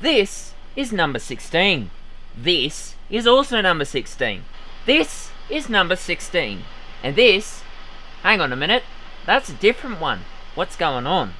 This is number 16. This is also number 16. This is number 16. And this, hang on a minute, that's a different one. What's going on?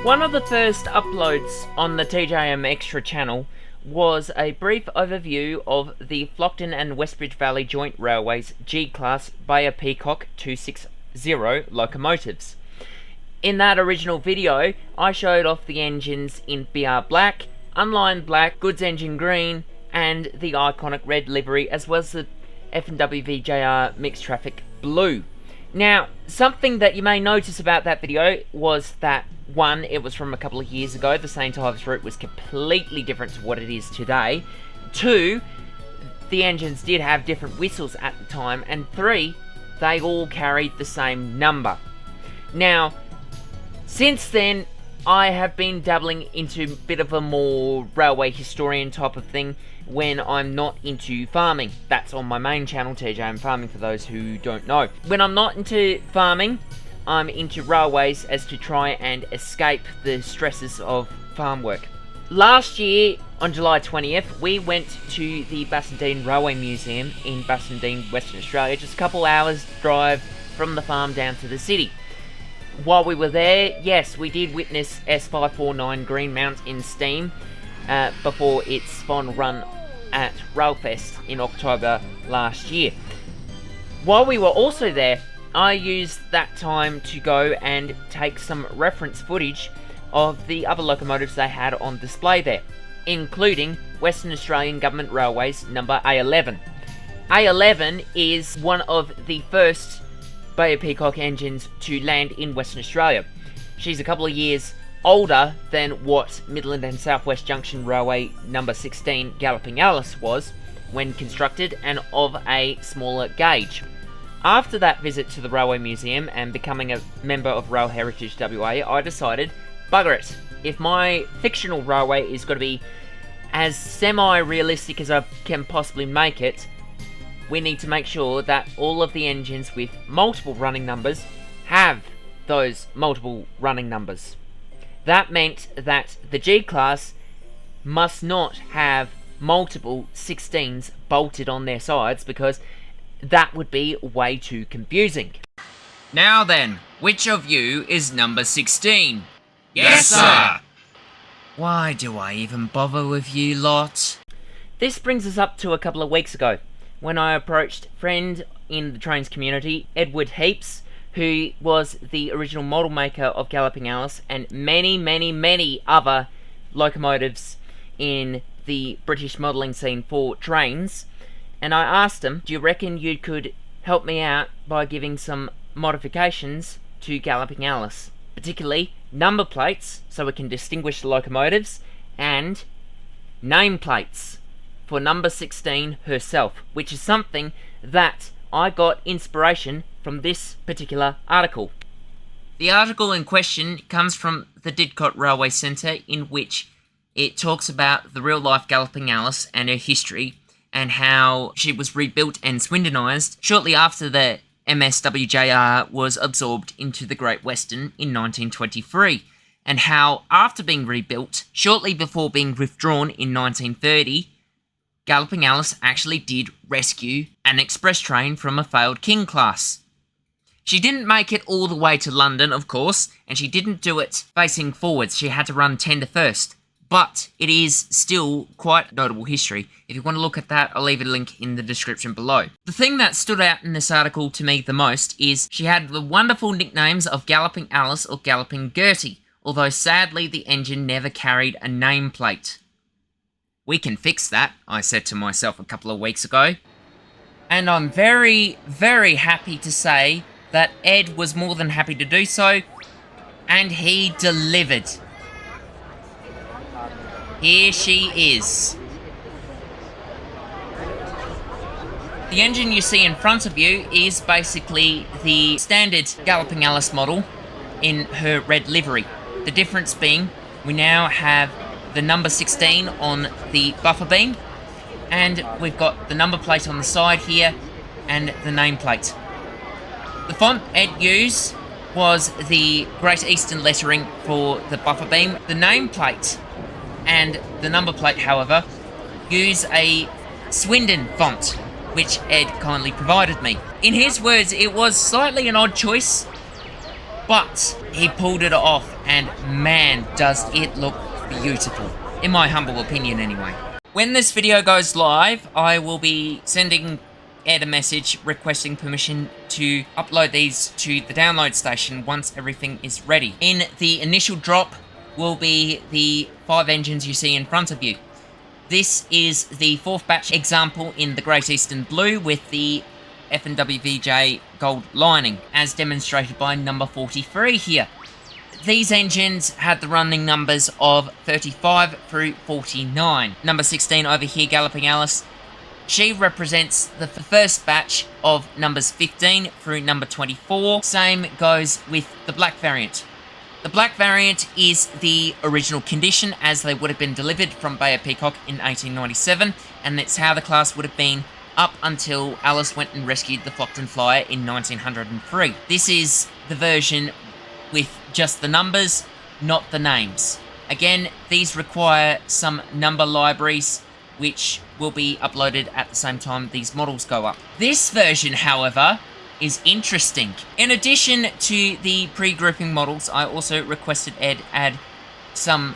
One of the first uploads on the TJM Extra channel was a brief overview of the Flockton and Westbridge Valley Joint Railways G-Class Bayer Peacock 260 locomotives. In that original video, I showed off the engines in BR Black, Unlined Black, Goods Engine Green, and the iconic red livery, as well as the F&WVJR Mixed Traffic Blue. Now, something that you may notice about that video was that, one, it was from a couple of years ago. The St. Ives route was completely different to what it is today. Two, the engines did have different whistles at the time. And three, they all carried the same number. Now, since then, I have been dabbling into a bit of a more railway historian type of thing when I'm not into farming. That's on my main channel, TJM Farming, for those who don't know. When I'm not into farming, I'm into railways as to try and escape the stresses of farm work. Last year, on July 20th, we went to the Bassendean Railway Museum in Bassendean, Western Australia, just a couple hours drive from the farm down to the city. While we were there, yes, we did witness S549 Greenmount in steam before its final run at Railfest in October last year. While we were also there, I used that time to go and take some reference footage of the other locomotives they had on display there, including Western Australian Government Railways number A11. A11 is one of the first Bayer Peacock engines to land in Western Australia. She's a couple of years older than what Midland and Southwest Junction Railway number 16 Galloping Alice was when constructed, and of a smaller gauge. After that visit to the Railway Museum and becoming a member of Rail Heritage WA, I decided, bugger it, if my fictional railway is going to be as semi-realistic as I can possibly make it, we need to make sure that all of the engines with multiple running numbers have those multiple running numbers. That meant that the G-Class must not have multiple 16s bolted on their sides, because that would be way too confusing. Now then, which of you is number 16? Yes, sir! Why do I even bother with you lot? This brings us up to a couple of weeks ago, when I approached a friend in the trains community, Edward Heaps, who was the original model maker of Galloping Alice and many other locomotives in the British modelling scene for trains. And I asked him, do you reckon you could help me out by giving some modifications to Galloping Alice? Particularly number plates, so we can distinguish the locomotives, and nameplates for number 16 herself, which is something that I got inspiration from this particular article. The article in question comes from the Didcot Railway Centre, in which it talks about the real-life Galloping Alice and her history, and how she was rebuilt and Swindonised shortly after the MSWJR was absorbed into the Great Western in 1923, and how, after being rebuilt, shortly before being withdrawn in 1930, Galloping Alice actually did rescue an express train from a failed King class. She didn't make it all the way to London, of course, and she didn't do it facing forwards. She had to run tender first. But it is still quite notable history. If you want to look at that, I'll leave a link in the description below. The thing that stood out in this article to me the most is she had the wonderful nicknames of Galloping Alice or Galloping Gertie, although sadly the engine never carried a nameplate. We can fix that, I said to myself a couple of weeks ago. And I'm very happy to say that Ed was more than happy to do so, and he delivered. Here she is. The engine you see in front of you is basically the standard Galloping Alice model in her red livery. The difference being we now have the number 16 on the buffer beam, and we've got the number plate on the side here and the nameplate. The font Ed used was the Great Eastern lettering for the buffer beam. The nameplate and the number plate, however, use a Swindon font, which Ed kindly provided me. In his words, it was slightly an odd choice, but he pulled it off, and man, does it look beautiful. In my humble opinion, anyway. When this video goes live, I will be sending Ed a message requesting permission to upload these to the download station once everything is ready. In the initial drop will be the 5 engines you see in front of you. This is the 4th batch example in the Great Eastern Blue with the F&WVJ gold lining, as demonstrated by number 43 here. These engines had the running numbers of 35 through 49. Number 16 over here, Galloping Alice, she represents the first batch of numbers 15 through number 24. Same goes with the black variant. The black variant is the original condition as they would have been delivered from Bay of Peacock in 1897, and that's how the class would have been up until Alice went and rescued the Flockton Flyer in 1903. This is the version with just the numbers, not the names. Again, these require some number libraries, which will be uploaded at the same time these models go up. This version, however, is interesting. In addition to the pre-grouping models, I also requested Ed add some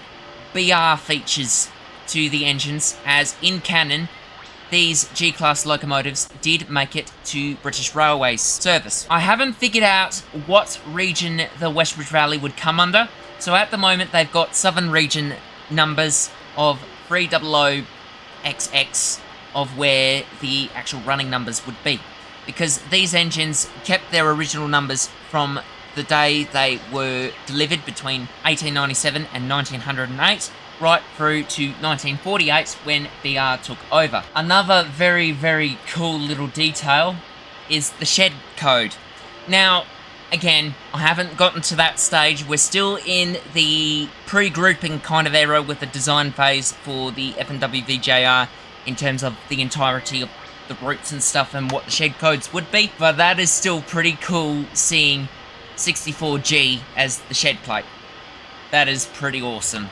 BR features to the engines, as in canon, these G-Class locomotives did make it to British Railways service. I haven't figured out what region the Westbridge Valley would come under, so at the moment they've got Southern Region numbers of 300XX of where the actual running numbers would be, because these engines kept their original numbers from the day they were delivered between 1897 and 1908, right through to 1948 when BR took over. Another very, very cool little detail is the shed code. Now, again, I haven't gotten to that stage. We're still in the pre-grouping kind of era with the design phase for the F&WVJR in terms of the entirety of the routes and stuff and what the shed codes would be, but that is still pretty cool seeing 64G as the shed plate. That is pretty awesome.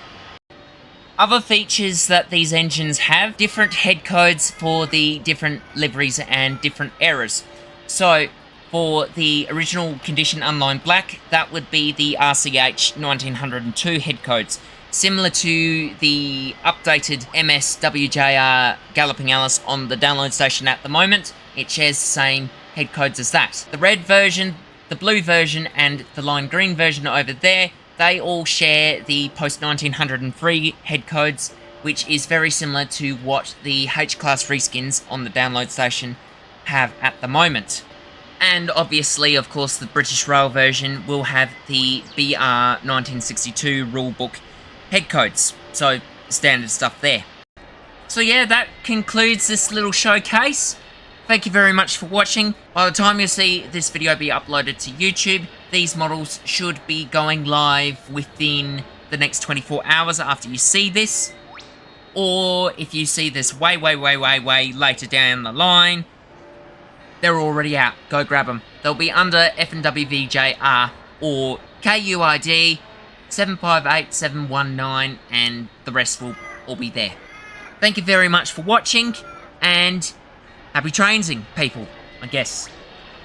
Other features that these engines have, different head codes for the different liveries and different eras. So, for the original condition unlined black, that would be the RCH 1902 head codes. Similar to the updated MSWJR Galloping Alice on the download station at the moment, it shares the same head codes as that. The red version, the blue version, and the lime green version over there, they all share the post-1903 head codes, which is very similar to what the H-Class reskins on the download station have at the moment. And obviously, of course, the British Rail version will have the BR 1962 rulebook head codes, so standard stuff there. So yeah, that concludes this little showcase. Thank you very much for watching. By the time you see this video be uploaded to YouTube, these models should be going live within the next 24 hours after you see this. Or if you see this way later down the line, they're already out. Go grab them. They'll be under F&WVJR or KUID 758719, and the rest will all be there. Thank you very much for watching, and happy trainsing, people, I guess.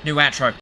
New outro.